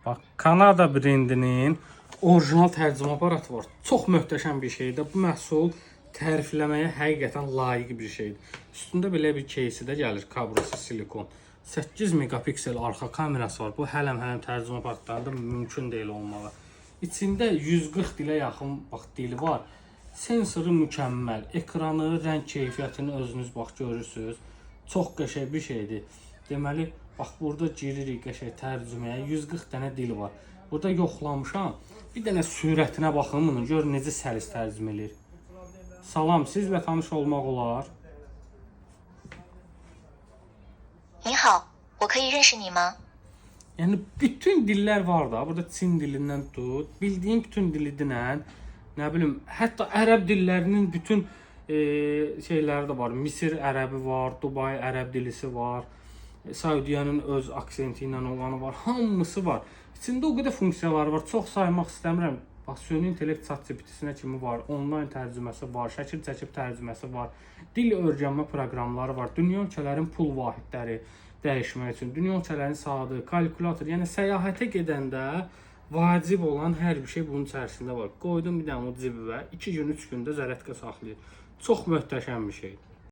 Bax, Kanada brendinin orijinal tərcümə aparatı var. Çox möhtəşəm bir şeydir. Bu məhsul tərifləməyə həqiqətən layiq bir şeydir. Üstündə belə bir кейsi də gəlir, kabrası silikon. 8 megapiksel arxa kamerası var. Bu hələm tərcümə aparatlarında mümkün deyil olmalı. İçində 140 dilə yaxın dili var. Sensoru mükəmməl. Ekranı, rəng keyfiyyətini özünüz görürsünüz. Çox qəşəng bir şeydir. Deməli, bax burada giririk qəşəng tərcüməyə. 140 dənə dil var. Burada yoxlamışam. Bir dənə sürətinə baxın bunu. Gör necə səlis tərcümə edir. Salam, sizlə tanış olmaq olar. 你好，我可以认识你吗？ Yəni bütün dillər var da. Burada Çin dilindən tut, bildiyim bütün dilindən, nə bilim, hətta ərəb dillərinin bütün şeyləri də var. Misir ərəbi var, Dubai ərəb dilisi var. Saudiyanın öz aksenti ilə olanı var. Hamısı var. İçində o qədər funksiyaları var. Çox saymaq istəmirəm. Bax, süni intellekt ChatGPT-sinə kimi var. Onlayn tərcüməsi var, şəkil çəkib tərcüməsi var. Dil öyrənmə proqramları var. Dünya ölkələrin pul vahidləri dəyişmək üçün, dünya ölkələrinin saatı, kalkulator, yəni səyahətə gedəndə vacib olan hər bir şey bunun içərisində var. Qoydum bir dənə o cibə, 2 gün, 3 gündə zərətqə saxlayır. Çox möhtəşəm bir şeydir.